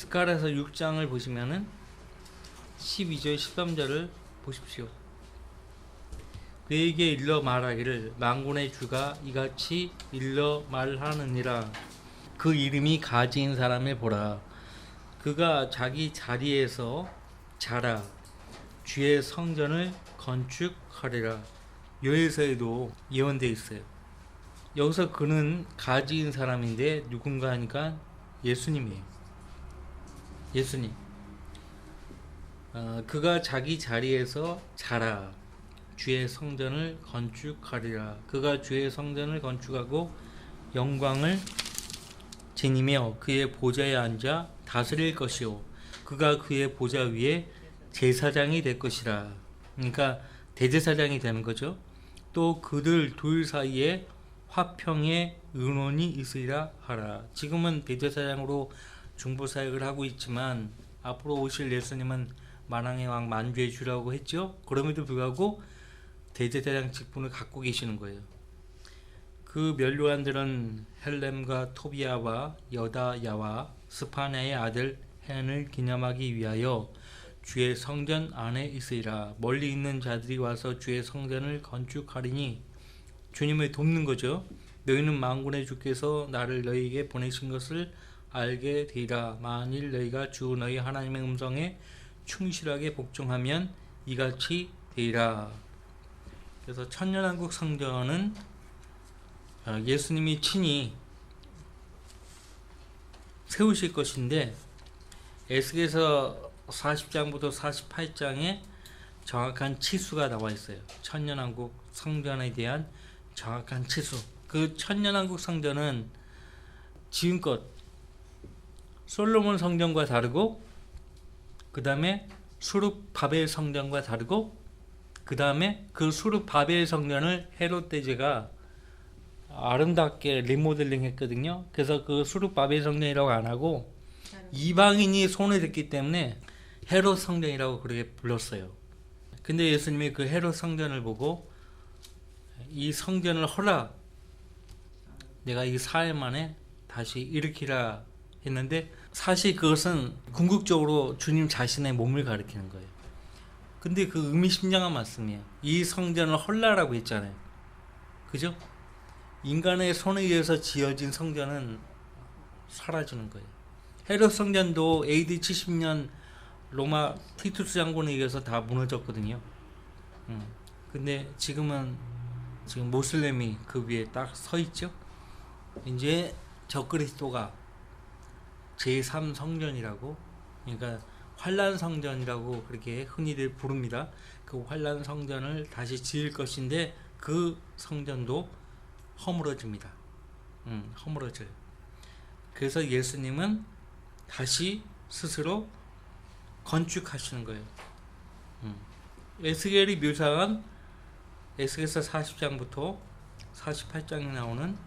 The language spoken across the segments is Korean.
스가랴서 6장을 보시면은 12절 13절을 보십시오. 그에게 일러 말하기를 만군의 주가 이같이 일러 말하느니라. 그 이름이 가지인 사람을 보라. 그가 자기 자리에서 자라 주의 성전을 건축하리라. 요에서에도 예언되어 있어요. 여기서 그는 가지인 사람인데 누군가 하니까 예수님이에요. 예수님. 그가 자기 자리에서 자라 주의 성전을 건축하리라. 그가 주의 성전을 건축하고 영광을 지니며 그의 보좌에 앉아 다스릴 것이요 그가 그의 보좌 위에 제사장이 될 것이라. 그러니까 대제사장이 되는 거죠. 또 그들 둘 사이에 화평의 의논이 있으리라 하라. 지금은 대제사장으로 중보사역을 하고 있지만 앞으로 오실 예수님은 만왕의 왕 만주의 주라고 했죠. 그럼에도 불구하고 대제사장 직분을 갖고 계시는 거예요. 그 면류관들은 헬렘과 토비아와 여다야와 스파냐의 아들 헨을 기념하기 위하여 주의 성전 안에 있으리라. 멀리 있는 자들이 와서 주의 성전을 건축하리니 주님을 돕는 거죠. 너희는 만군의 주께서 나를 너희에게 보내신 것을 알게 되리라. 만일 너희가 주 너희 하나님의 음성에 충실하게 복종하면 이같이 되리라. 그래서 천년왕국 성전은 예수님이 친히 세우실 것인데 에스겔서 40장부터 48장에 정확한 치수가 나와 있어요. 천년왕국 성전에 대한 정확한 치수. 그 천년왕국 성전은 지금껏 솔로몬 성전과 다르고, 그 다음에 수룹 바벨 성전과 다르고, 그 다음에 그 수룹 바벨 성전을 헤롯 대제가 아름답게 리모델링 했거든요. 그래서 그 수룹 바벨 성전이라고 안 하고 이방인이 손에 댔기 때문에 헤롯 성전이라고 그렇게 불렀어요. 근데 예수님이 그 헤롯 성전을 보고 이 성전을 허라, 내가 이 4일 만에 다시 일으키라 했는데, 사실 그것은 궁극적으로 주님 자신의 몸을 가리키는 거예요. 근데 그 의미심장한 말씀이에요. 이 성전을 헐라라고 했잖아요. 그죠? 인간의 손에 의해서 지어진 성전은 사라지는 거예요. 헤롯 성전도 AD 70년 로마 티투스 장군에 의해서 다 무너졌거든요. 근데 지금 모슬렘이 그 위에 딱 서 있죠. 이제 적그리스도가 제3성전이라고, 그러니까 환란 성전이라고 그렇게 흔히들 부릅니다. 그 환란 성전을 다시 지을 것인데 그 성전도 허물어집니다. 허물어져요. 그래서 예수님은 다시 스스로 건축하시는 거예요. 에스겔이 묘사한 에스겔서 40장부터 48장에 나오는,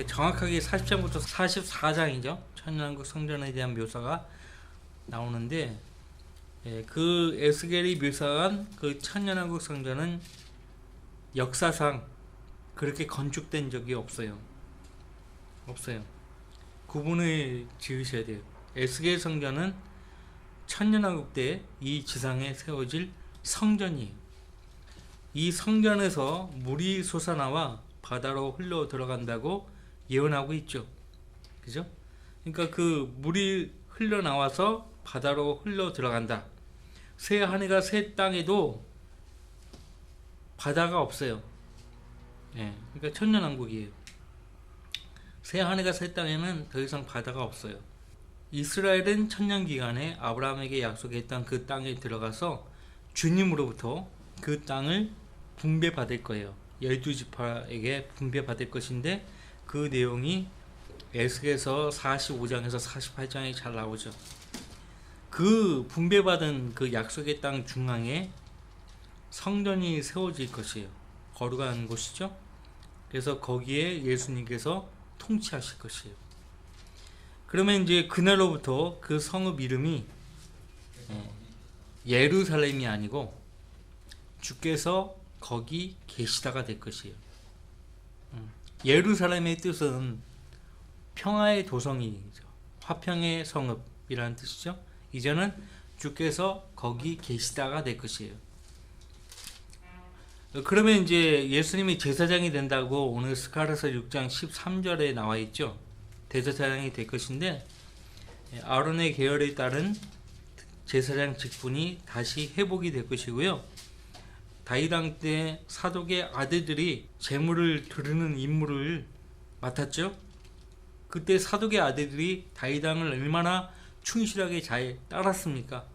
정확하게 40장부터 44장이죠. 천년왕국 성전에 대한 묘사가 나오는데, 그 에스겔이 묘사한 그 천년왕국 성전은 역사상 그렇게 건축된 적이 없어요. 구분을 지으셔야 돼요. 에스겔 성전은 천년왕국 때 이 지상에 세워질 성전이에요. 이 성전에서 물이 솟아나와 바다로 흘러 들어간다고 예언하고 있죠. 그죠? 그러니까 그 물이 흘러나와서 바다로 흘러 들어간다. 새 하늘과 새 땅에도 바다가 없어요. 그러니까 천년왕국이에요. 새 하늘과 새 땅에는 더 이상 바다가 없어요. 이스라엘은 천년 기간에 아브라함에게 약속했던 그 땅에 들어가서 주님으로부터 그 땅을 분배받을 거예요. 12지파에게 분배받을 것인데, 그 내용이 에스겔서 45장에서 48장에 잘 나오죠. 그 분배받은 그 약속의 땅 중앙에 성전이 세워질 것이에요. 거룩한 곳이죠. 그래서 거기에 예수님께서 통치하실 것이에요. 그러면 이제 그날로부터 그 성읍 이름이 예루살렘이 아니고 주께서 거기 계시다가 될 것이에요. 예루살렘의 뜻은 평화의 도성이죠. 화평의 성읍, 이라는 뜻이죠. 이제는 주께서 거기 계시다가 될 것이에요. 그러면 이제 예수님이 제사장이 된다고 오늘 스가랴서 6장 13절에 나와 있죠. 대제사장이 될 것인데 아론의 계열에 따른 제사장 직분이 다시 회복이 될 것이고요. 다윗 왕 때 사독의 아들들이 제물을 드리는 임무를 맡았죠. 그때 사독의 아들들이 다윗 왕을 얼마나 충실하게 잘 따랐습니까?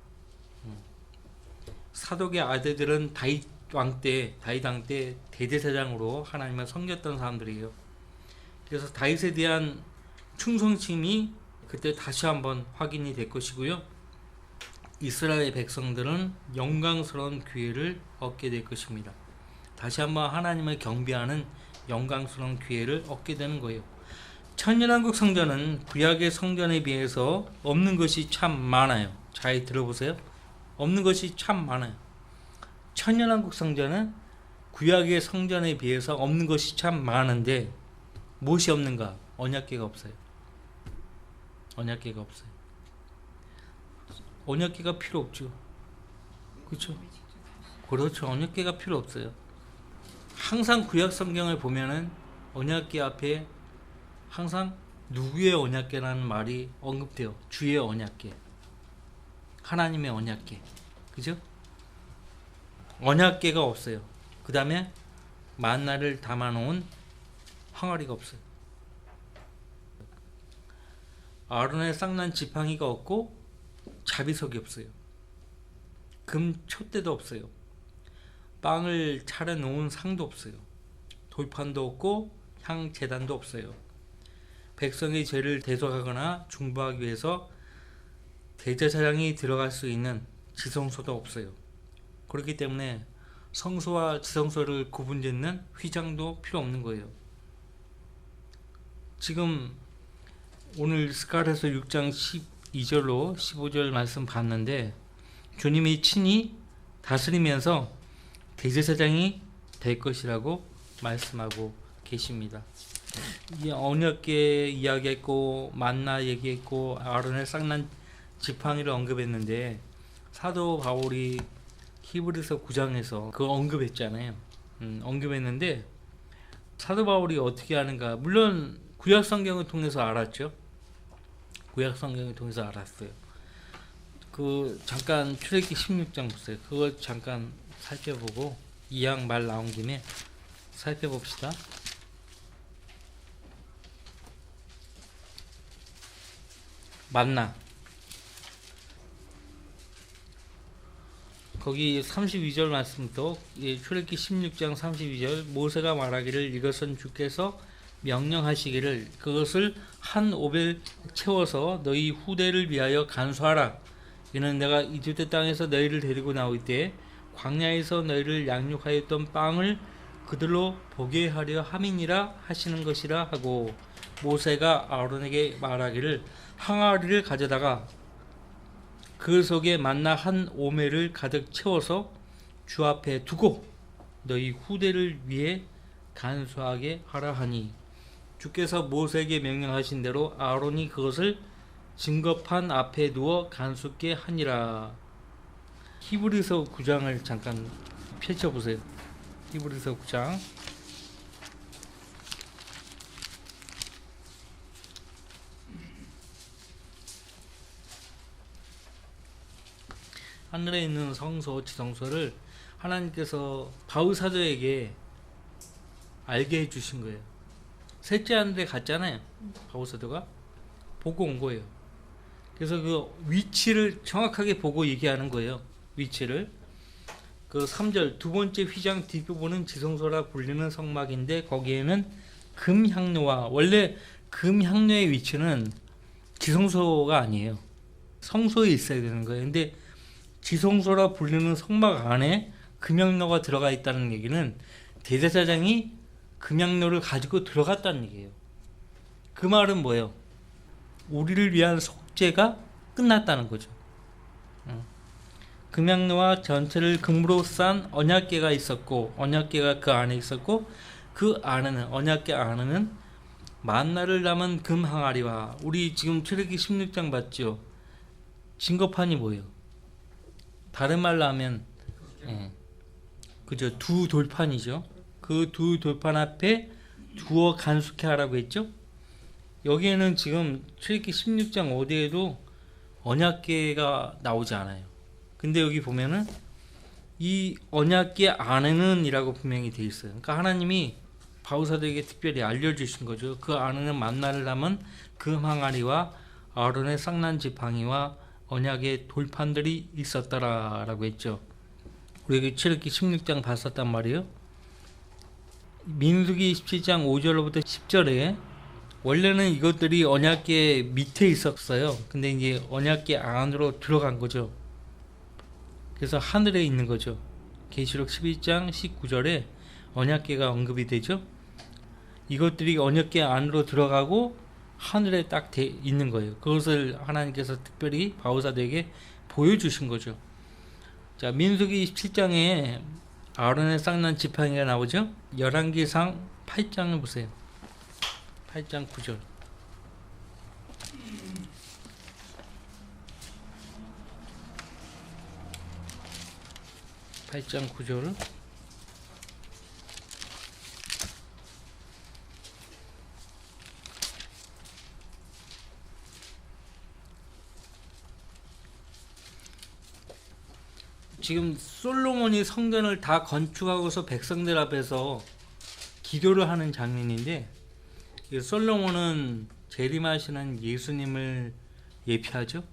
사독의 아들들은 다윗 왕 때 대제사장으로 하나님을 섬겼던 사람들이에요. 그래서 다윗에 대한 충성심이 그때 다시 한번 확인이 될 것이고요. 이스라엘 백성들은 영광스러운 기회를 얻게 될 것입니다. 다시 한번 하나님을 경배하는 영광스러운 기회를 얻게 되는 거예요. 천년왕국 성전은 구약의 성전에 비해서 없는 것이 참 많아요. 잘 들어보세요. 없는 것이 참 많아요. 천년왕국 성전은 구약의 성전에 비해서 없는 것이 참 많은데 무엇이 없는가? 언약궤가 없어요. 언약궤가 없어요. 언약궤가 필요 없죠. 그렇죠? 그렇죠. 언약궤가 필요 없어요. 항상 구약 성경을 보면은 언약궤 앞에 항상 누구의 언약궤라는 말이 언급돼요. 주의 언약궤, 하나님의 언약궤, 그죠? 언약궤가 없어요. 그 다음에 만나를 담아놓은 항아리가 없어요. 아론의 쌍난 지팡이가 없고 자비석이 없어요. 금 촛대도 없어요. 빵을 차려놓은 상도 없어요. 돌판도 없고 향 제단도 없어요. 백성의 죄를 대속하거나 중보하기 위해서 대제사장이 들어갈 수 있는 지성소도 없어요. 그렇기 때문에 성소와 지성소를 구분짓는 휘장도 필요 없는 거예요. 지금 오늘 스가랴서 6장 12절로 15절 말씀 봤는데 주님이 친히 다스리면서 대제사장이 될 것이라고 말씀하고 계십니다. 이 언약궤 이야기했고 만나 얘기했고 아론의 쌍난 지팡이를 언급했는데 사도 바울이 히브리서 9장에서 그거 언급했잖아요. 언급했는데 사도 바울이 어떻게 하는가? 물론 구약 성경을 통해서 알았죠. 구약 성경을 통해서 알았어요. 그 잠깐 출애굽기 16장 보세요. 그거 잠깐 살펴보고 이양 말 나온 김에 살펴봅시다. 만나 거기 32절 말씀부터 출애굽기 16장 32절 모세가 말하기를 이것은 주께서 명령하시기를 그것을 한 오벨 채워서 너희 후대를 위하여 간수하라. 이는 내가 이집트 땅에서 너희를 데리고 나올 때 광야에서 너희를 양육하였던 빵을 그들로 보게 하려 함이니라 하시는 것이라 하고 모세가 아론에게 말하기를 항아리를 가져다가 그 속에 만나 한 오멜을 가득 채워서 주 앞에 두고 너희 후대를 위해 간수하게 하라 하니 주께서 모세에게 명령하신 대로 아론이 그것을 증거판 앞에 두어 간수께 하니라. 히브리서 9장을 잠깐 펼쳐보세요. 히브리서 9장 하늘에 있는 성소, 지성소를 하나님께서 바울 사도에게 알게 해주신 거예요. 셋째 하늘에 갔잖아요. 바울 사도가 보고 온 거예요. 그래서 그 위치를 정확하게 보고 얘기하는 거예요. 위치를. 그 3절 두 번째 휘장 뒷부분은 지성소라 불리는 성막인데 거기에는 금향로와 원래 금향로의 위치는 지성소가 아니에요. 성소에 있어야 되는 거예요. 근데 지성소라 불리는 성막 안에 금향로가 들어가 있다는 얘기는 대제사장이 금향로를 가지고 들어갔다는 얘기예요. 그 말은 뭐예요? 우리를 위한 속죄가 끝났다는 거죠. 금향로와 전체를 금으로 싼 언약궤가 있었고 언약궤가 그 안에 있었고 그 안에는 언약궤 안에는 만나를 담은 금 항아리와 우리 지금 출애굽기 16장 봤죠? 증거판이 뭐예요? 다른 말로 하면 그죠? 두 돌판이죠. 그 두 돌판 앞에 두어 간숙해 하라고 했죠. 여기에는 지금 출애굽기 16장 어디에도 언약궤가 나오지 않아요. 근데 여기 보면은 이 언약궤 안에는 이라고 분명히 되어 있어요. 그러니까 하나님이 바우사들에게 특별히 알려주신 거죠. 그 안에는 만나를 담은 금 항아리와 아론의 쌍난 지팡이와 언약의 돌판들이 있었더라라고 했죠. 우리 출애굽기 16장 봤었단 말이에요. 민수기 17장 5절로부터 10절에 원래는 이것들이 언약궤 밑에 있었어요. 근데 이제 언약궤 안으로 들어간 거죠. 그래서 하늘에 있는 거죠. 계시록 11장 19절에 언약궤가 언급이 되죠. 이것들이 언약궤 안으로 들어가고 하늘에 딱 있는 거예요. 그것을 하나님께서 특별히 바우사들에게 보여주신 거죠. 자, 민수기 17장에 아론의 쌍난 지팡이가 나오죠. 열왕기상 8장을 보세요. 8장 9절. 8장 9절. 지금 솔로몬이 성전을 다 건축하고서 백성들 앞에서 기도를 하는 장면인데, 솔로몬은 재림하시는 예수님을 예표하죠.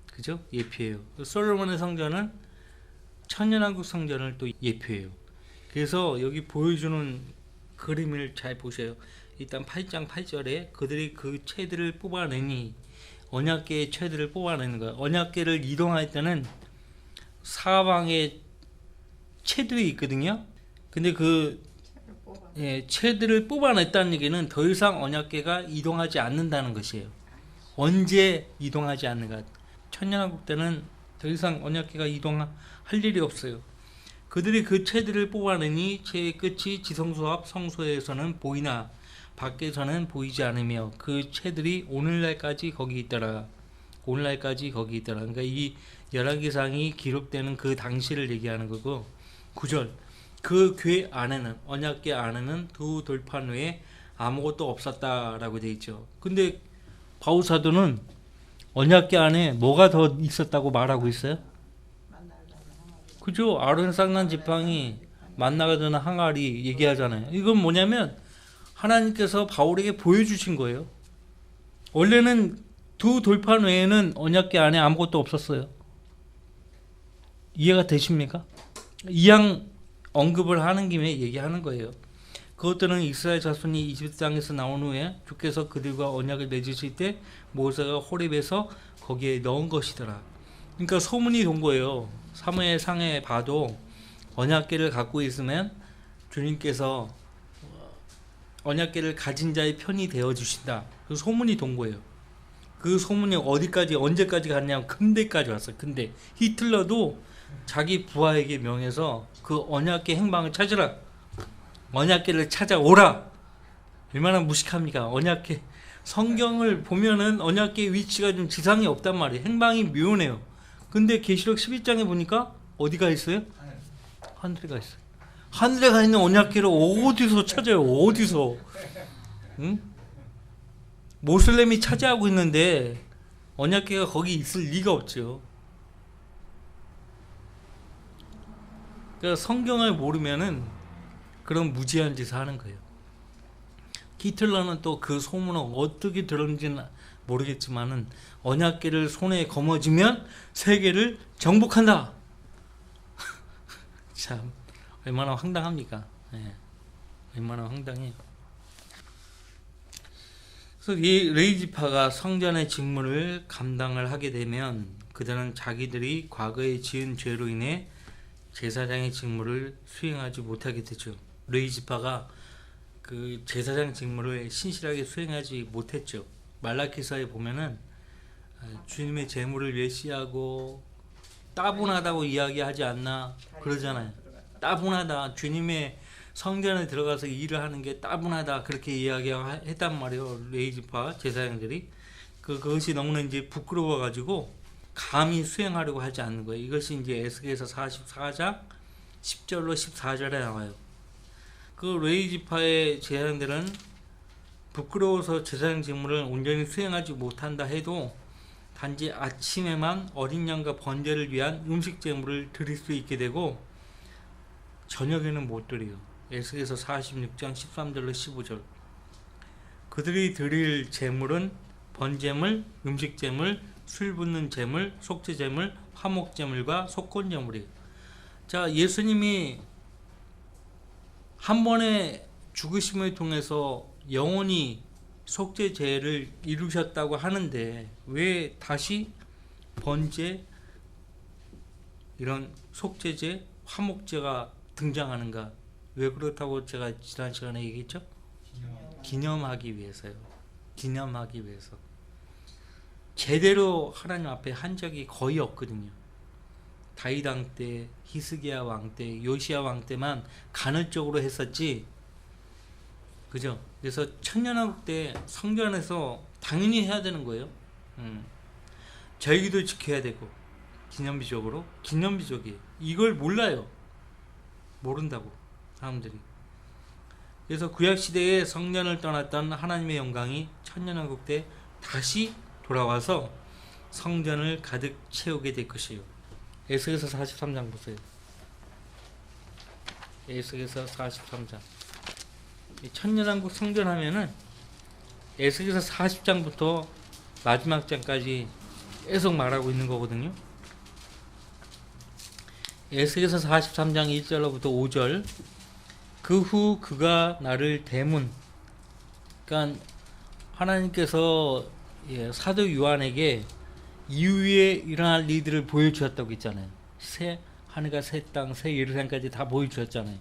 그죠? 예표해요. 솔로몬의 성전은 천년왕국 성전을 또 예표해요. 그래서 여기 보여주는 그림을 잘 보세요. 일단 8장 8절에 그들이 그 채들을 뽑아내니, 언약궤의 채들을 뽑아내는 거예요. 언약궤를 이동할 때는 사방에 채들이 있거든요. 근데 그 채들을 뽑아냈다는 얘기는 더 이상 언약궤가 이동하지 않는다는 것이에요. 언제 이동하지 않는가? 천년왕국 때는 더 이상 언약궤가 이동할 일이 없어요. 그들이 그 채들을 뽑아내니 채의 끝이 지성소 앞 성소에서는 보이나 밖에서는 보이지 않으며 그 채들이 오늘날까지 거기 있더라. 오늘날까지 거기 있더라. 그러니까 이 열왕기상이 기록되는 그 당시를 얘기하는 거고, 9절 그 궤 안에는, 언약궤 안에는 두 돌판 외에 아무것도 없었다라고 되어 있죠. 근데 바우사도는 언약궤 안에 뭐가 더 있었다고 말하고 있어요? 그죠? 아론 쌍난 지팡이, 만나가 드는 항아리 얘기하잖아요. 이건 뭐냐면 하나님께서 바울에게 보여주신 거예요. 원래는 두 돌판 외에는 언약궤 안에 아무것도 없었어요. 이해가 되십니까? 이양 언급을 하는 김에 얘기하는 거예요. 그것들은 이스라엘 자손이 이집트 땅에서 나온 후에 주께서 그들과 언약을 맺으실 때 모세가 호렙에서 거기에 넣은 것이더라. 그러니까 소문이 돈 거예요. 사무엘 상에 봐도 언약궤를 갖고 있으면 주님께서 언약궤를 가진 자의 편이 되어 주신다. 그 소문이 돈 거예요. 그 소문이 어디까지 언제까지 갔냐면 근대까지 왔어요. 근대 히틀러도 자기 부하에게 명해서 그 언약궤 행방을 찾으라, 언약궤를 찾아오라. 얼마나 무식합니까? 언약궤 성경을 보면은 언약궤 위치가 좀 지상에 없단 말이에요. 행방이 묘해요. 근데 계시록 11장에 보니까 어디가 있어요? 하늘에 가 있어요. 하늘에 가 있는 언약궤를 어디서 찾아요? 어디서? 응? 모슬렘이 차지하고 있는데 언약궤가 거기 있을 리가 없죠. 그러니까 성경을 모르면은 그런 무지한 짓을 하는 거예요. 히틀러는 또 그 소문을 어떻게 들었는지는 모르겠지만은 언약궤를 손에 거머쥐면 세계를 정복한다. 참 얼마나 황당합니까? 네. 얼마나 황당해요. 그래서 이 레위지파가 성전의 직무를 감당을 하게 되면 그들은 자기들이 과거에 지은 죄로 인해 제사장의 직무를 수행하지 못하게 되죠. 레위지파가 그 제사장 직무를 신실하게 수행하지 못했죠. 말라기서에 보면은 주님의 제물을 외시하고 따분하다고 이야기하지 않나 그러잖아요. 따분하다. 주님의 성전에 들어가서 일을 하는 게 따분하다. 그렇게 이야기했단 말이에요. 레위지파 제사장들이. 그것이 너무나 이제 부끄러워가지고 감히 수행하려고 하지 않는 거예요. 이것이 이제 에스겔서 44장 10절로 14절에 나와요. 그 레위 지파의 제사장들은 부끄러워서 제사장 직무를 온전히 수행하지 못한다 해도 단지 아침에만 어린 양과 번제를 위한 음식 제물을 드릴 수 있게 되고 저녁에는 못 드려요. 에스겔서 46장 13절로 15절. 그들이 드릴 제물은 번제물, 음식 제물, 술 붓는 제물, 속죄 제물, 화목 제물과 속건 제물이에요. 자, 예수님이 한 번의 죽으심을 통해서 영원히 속죄제를 이루셨다고 하는데 왜 다시 번제, 이런 속죄제, 화목제가 등장하는가? 왜 그렇다고 제가 지난 시간에 얘기했죠? 기념하기 위해서요. 기념하기 위해서. 제대로 하나님 앞에 한 적이 거의 없거든요. 다윗 왕 때, 히스기야 왕 때, 요시야 왕 때만 간헐적으로 했었지. 그죠? 그래서 천년왕국 때 성전에서 당연히 해야 되는 거예요. 절기도 지켜야 되고 기념비적으로. 기념비적이에요. 이걸 몰라요. 모른다고 사람들이. 그래서 구약시대에 성전을 떠났던 하나님의 영광이 천년왕국 때 다시 돌아와서 성전을 가득 채우게 될 것이에요. 에스겔서 43장 보세요. 에스겔서 43장. 천년왕국 성전 하면은 에스겔서 40장부터 마지막 장까지 계속 말하고 있는 거거든요. 에스겔서 43장 1절로부터 5절. 그 후 그가 나를 대문, 그러니까 하나님께서 사도 요한에게 이후에 일어날 일들을 보여주셨다고 했잖아요. 새 하늘과 새 땅, 새 예루살렘까지 다 보여주셨잖아요.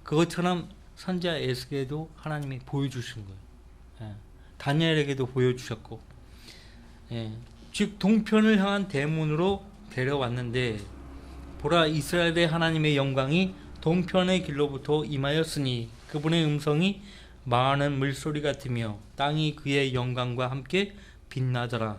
그것처럼 선지자 에스겔도 하나님이 보여주신 거예요. 다니엘에게도 보여주셨고, 즉 동편을 향한 대문으로 데려왔는데 보라, 이스라엘의 하나님의 영광이 동편의 길로부터 임하였으니 그분의 음성이 많은 물소리 같으며 땅이 그의 영광과 함께 빛나더라.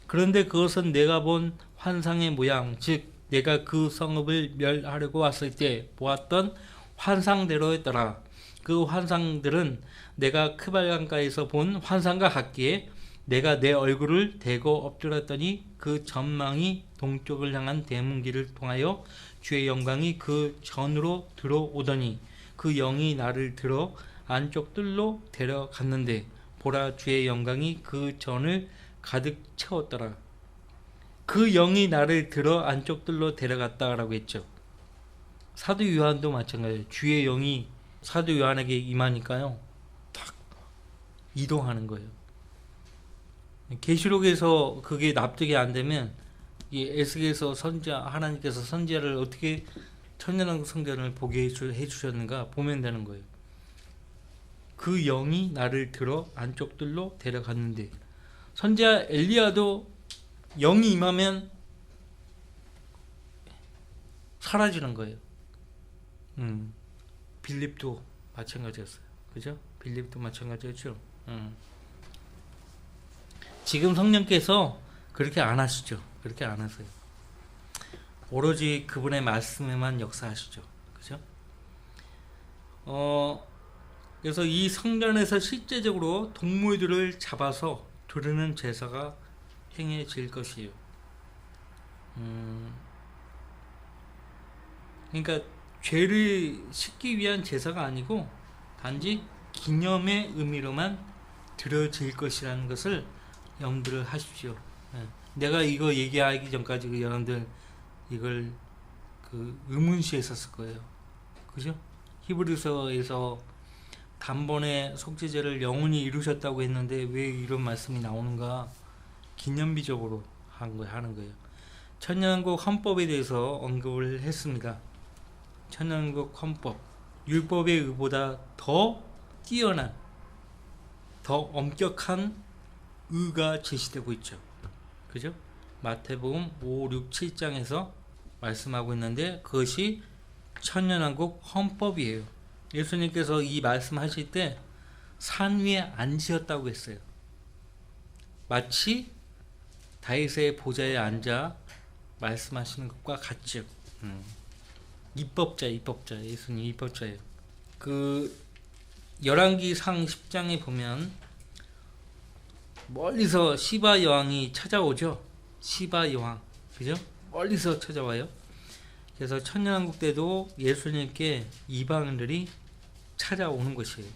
그런데 그것은 내가 본 환상의 모양, 즉 내가 그 성읍을 멸하려고 왔을 때 보았던 환상대로였더라. 그 환상들은 내가 크발강가에서 본 환상과 같기에 내가 내 얼굴을 대고 엎드렸더니 그 전망이 동쪽을 향한 대문길을 통하여 주의 영광이 그 전으로 들어오더니 그 영이 나를 들어 안쪽 뜰로 데려갔는데 보라, 주의 영광이 그 전을 가득 채웠더라. 그 영이 나를 들어 안쪽 뜰로 데려갔다라고 했죠. 사도 요한도 마찬가지예요. 주의 영이 사도 요한에게 임하니까요, 탁 이동하는 거예요. 계시록에서 그게 납득이 안 되면 이 에스겔서 선지자, 하나님께서 선지자를 어떻게 천년왕국 성전을 보게 해주셨는가 보면 되는 거예요. 그 영이 나를 들어 안쪽 뜰로 데려갔는데, 선지자 엘리야도 영이 임하면 사라지는 거예요. 빌립도 마찬가지였어요. 그죠? 빌립도 마찬가지였죠. 지금 성령께서 그렇게 안 하시죠. 그렇게 안 하세요. 오로지 그분의 말씀에만 역사하시죠. 그죠? 그래서 이 성전에서 실제적으로 동물들을 잡아서 두르는 제사가 행해질 것이에요. 그러니까 죄를 씻기 위한 제사가 아니고 단지 기념의 의미로만 드려질 것이라는 것을 염두를 하십시오. 내가 이거 얘기하기 전까지 여러분들 이걸 의문시했었을 거예요. 그죠? 히브리서에서 단번에 속죄제를 영원히 이루셨다고 했는데 왜 이런 말씀이 나오는가? 기념비적으로 하는 거예요. 천년왕국 헌법에 대해서 언급을 했습니다. 천년왕국 헌법, 율법의 의보다 더 뛰어난, 더 엄격한 의가 제시되고 있죠. 그죠? 마태복음 5, 6, 7장에서 말씀하고 있는데 그것이 천년왕국 헌법이에요. 예수님께서 이 말씀하실 때 산 위에 앉으셨다고 했어요. 마치 다윗의 보좌에 앉아 말씀하시는 것과 같죠. 입법자 예수님 입법자예요. 그 열왕기상 10장에 보면 멀리서 시바 여왕이 찾아오죠. 시바 여왕, 그죠? 멀리서 찾아와요. 그래서 천년왕국 때도 예수님께 이방인들이 찾아오는 것이에요.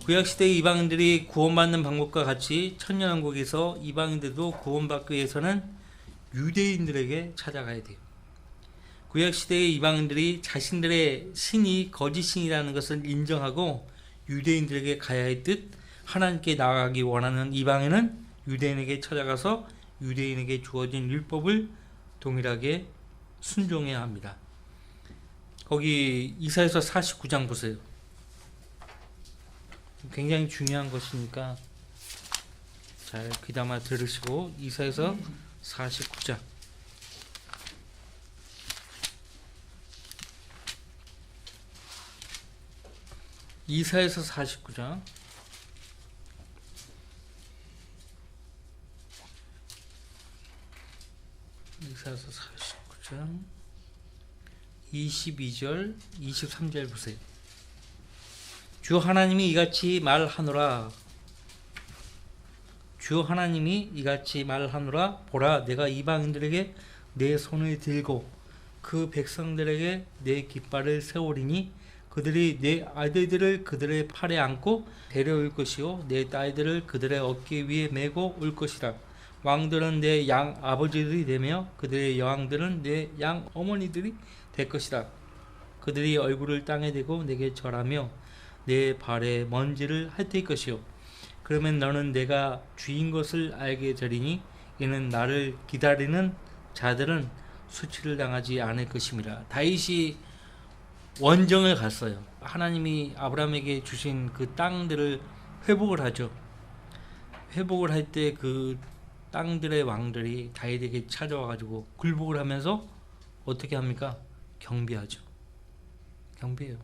구약시대의 이방인들이 구원받는 방법과 같이 천년왕국에서 이방인들도 구원받기 위해서는 유대인들에게 찾아가야 돼요. 구약시대의 이방인들이 자신들의 신이 거짓신이라는 것을 인정하고 유대인들에게 가야 할 듯, 하나님께 나아가기 원하는 이방인은 유대인에게 찾아가서 유대인에게 주어진 율법을 동일하게 순종해야 합니다. 거기 이사야서 49장 보세요. 굉장히 중요한 것이니까 잘 귀담아 들으시고, 이사야서 49장 이사야서 49장 이사야서 49장 22절 23절 보세요. 주 하나님이 이같이 말하노라. 주 하나님이 이같이 말하노라. 보라, 내가 이방인들에게 내 손을 들고 그 백성들에게 내 깃발을 세우리니 그들이 내 아들들을 그들의 팔에 안고 데려올 것이요 내 딸들을 그들의 어깨 위에 메고 올 것이라. 왕들은 내 양 아버지들이 되며 그들의 여왕들은 내 양 어머니들이 될 것이라. 그들이 얼굴을 땅에 대고 내게 절하며 내 발에 먼지를 핥을 것이요 그러면 너는 내가 주인 것을 알게 되리니 이는 나를 기다리는 자들은 수치를 당하지 않을 것임이라. 다윗이 원정을 갔어요. 하나님이 아브라함에게 주신 그 땅들을 회복을 하죠. 회복을 할 때 그 땅들의 왕들이 다윗에게 찾아와가지고 굴복을 하면서 어떻게 합니까? 경배하죠. 경배해요.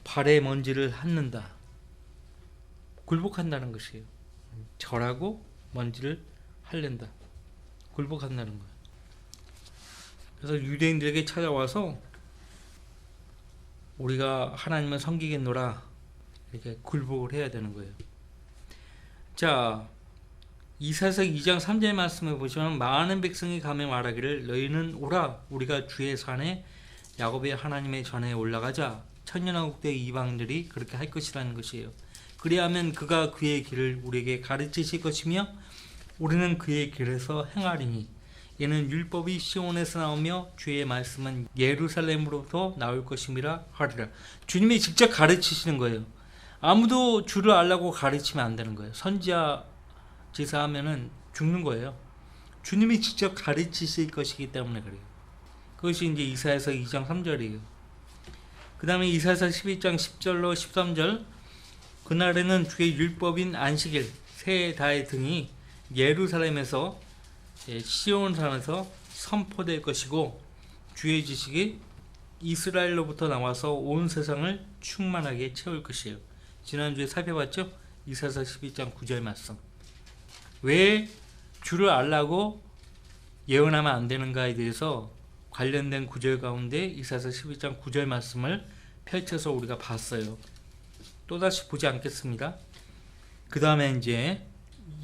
발에 먼지를 핥는다. 굴복한다는 것이에요. 절하고 먼지를 핥는다. 굴복한다는 거예요. 그래서 유대인들에게 찾아와서 우리가 하나님을 섬기겠노라 이렇게 굴복을 해야 되는 거예요. 자, 이사야서 2장 3절 말씀을 보시면 많은 백성이 가며 말하기를 너희는 오라 우리가 주의 산에 야곱의 하나님의 전에 올라가자. 천년왕국 때 이방들이 그렇게 할 것이라는 것이에요. 그리하면 그가 그의 길을 우리에게 가르치실 것이며 우리는 그의 길에서 행하리니 이는 율법이 시온에서 나오며 주의 말씀은 예루살렘으로부터 나올 것임이라 하리라. 주님이 직접 가르치시는 거예요. 아무도 주를 알라고 가르치면 안 되는 거예요. 선지자 제사하면은 죽는 거예요. 주님이 직접 가르치실 것이기 때문에 그래요. 그것이 이제 이사야서 2장 3절이에요. 그 다음에 이사야서 12장 10절로 13절 그날에는 주의 율법인 안식일 새 달 등이 예루살렘에서 시온산에서 선포될 것이고 주의 지식이 이스라엘로부터 나와서 온 세상을 충만하게 채울 것이에요. 지난주에 살펴봤죠? 이사야서 12장 9절 말씀. 왜 주를 알라고 예언하면 안 되는가에 대해서 관련된 구절 가운데 이사야서 12장 9절 말씀을 펼쳐서 우리가 봤어요. 또다시 보지 않겠습니다. 그 다음에 이제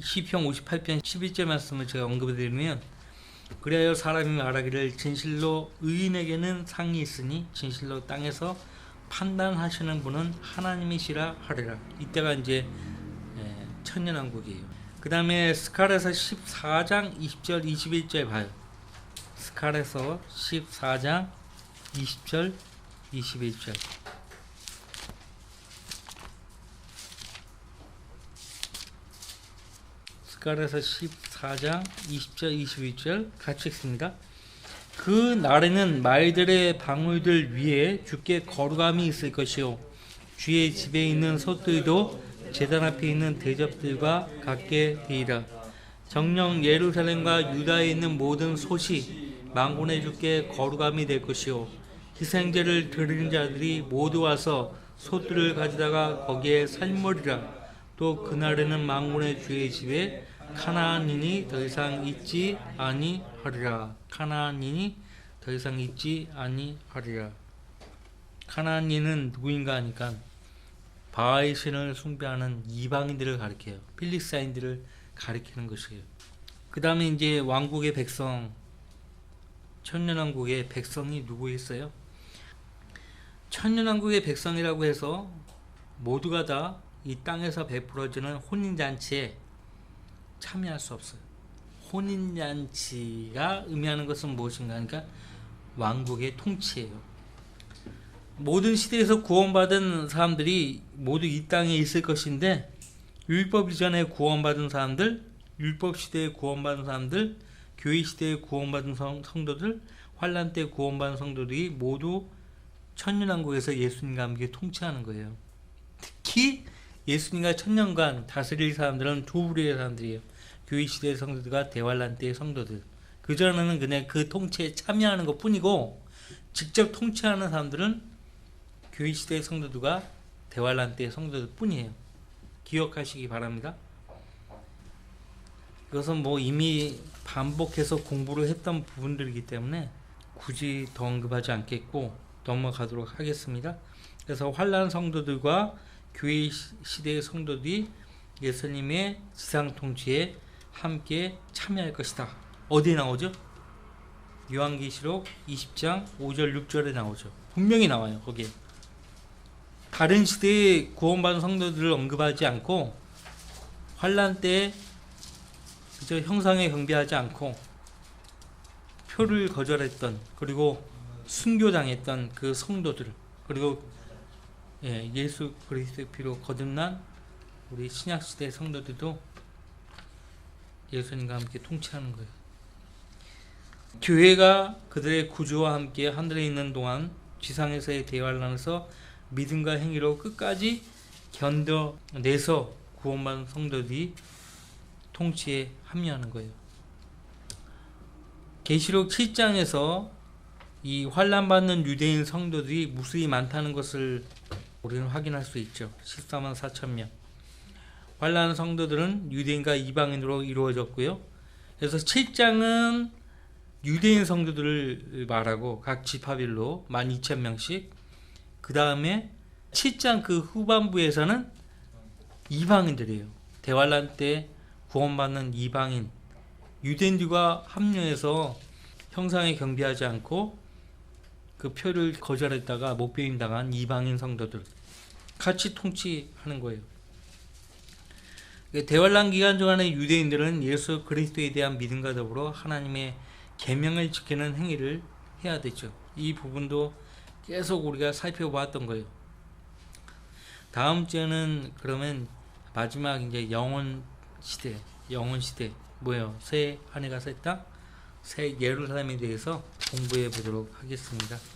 시편 58편 11절 말씀을 제가 언급해 드리면 그리하여 사람이 말하기를 진실로 의인에게는 상이 있으니 진실로 땅에서 판단하시는 분은 하나님이시라 하리라. 이때가 이제 천년왕국이에요. 그 다음에 스가랴서 14장 20절 21절 봐요. 스가랴서 14장 20절 21절 스가랴서 14장 20절 21절 같이 읽습니다. 그 날에는 말들의 방울들 위에 주께 거룩함이 있을 것이요 주의 집에 있는 솥들도 제단 앞에 있는 대접들과 같게 되리라. 정녕 예루살렘과 유다에 있는 모든 솥이 만군의 주께 거룩함이 될 것이요 희생제를 드리는 자들이 모두 와서 솥들을 가져다가 거기에 삶으리라. 또 그날에는 만군의 주의 집에 가나안인이 더 이상 있지 아니하리라. 가나안인이 더 이상 있지 아니하리라. 가나안인은 누구인가 하니까 바알 신을 숭배하는 이방인들을 가리켜요. 필리스타인들을 가리키는 것이에요. 그 다음에 이제 왕국의 백성, 천년왕국의 백성이 누구 있어요? 천년왕국의 백성이라고 해서 모두가 다 이 땅에서 베풀어지는 혼인잔치에 참여할 수 없어요. 혼인잔치가 의미하는 것은 무엇인가 하니까 왕국의 통치예요. 모든 시대에서 구원받은 사람들이 모두 이 땅에 있을 것인데, 율법 이전에 구원받은 사람들, 율법 시대에 구원받은 사람들, 교회 시대에 구원받은 성도들, 환란 때 구원받은 성도들이 모두 천년왕국에서 예수님과 함께 통치하는 거예요. 특히 예수님과 천년간 다스릴 사람들은 두 부류의 사람들이에요. 교회 시대의 성도들과 대환란 때의 성도들. 그전에는 그냥 그 통치에 참여하는 것 뿐이고, 직접 통치하는 사람들은 교회 시대의 성도들과 대환란 때의 성도들 뿐이에요. 기억하시기 바랍니다. 이것은 뭐 이미 반복해서 공부를 했던 부분들이기 때문에 굳이 더 언급하지 않겠고 넘어가도록 하겠습니다. 그래서 환란 성도들과 교회 시대의 성도들이 예수님의 지상 통치에 함께 참여할 것이다. 어디에 나오죠? 요한계시록 20장 5절 6절에 나오죠. 분명히 나와요. 거기에. 다른 시대에 구원받은 성도들을 언급하지 않고 환란 때 형상에 경배하지 않고 표를 거절했던, 그리고 순교당했던 그 성도들, 그리고 예수 그리스도의 피로 거듭난 우리 신약시대 성도들도 예수님과 함께 통치하는 거예요. 교회가 그들의 구주와 함께 하늘에 있는 동안 지상에서의 대환란에서 믿음과 행위로 끝까지 견뎌내서 구원받은 성도들이 통치에 합류하는 거예요. 계시록 7장에서 이 환난받는 유대인 성도들이 무수히 많다는 것을 우리는 확인할 수 있죠. 14만 4천 명. 환난 성도들은 유대인과 이방인으로 이루어졌고요. 그래서 7장은 유대인 성도들을 말하고 각 지파별로 12,000명씩, 그 다음에 7장 그 후반부에서는 이방인들이에요. 대환란 때 구원받는 이방인, 유대인들과 합류해서 형상에 경배하지 않고 그 표를 거절했다가 못배임 당한 이방인 성도들 같이 통치하는 거예요. 대환란 기간 동안의 유대인들은 예수 그리스도에 대한 믿음과 더불어 하나님의 계명을 지키는 행위를 해야 되죠. 이 부분도 계속 우리가 살펴보았던 거예요. 다음 주에는 그러면 마지막 이제 영원 시대 뭐예요? 새 하늘과 새 땅, 새 예루살렘에 대해서 공부해 보도록 하겠습니다.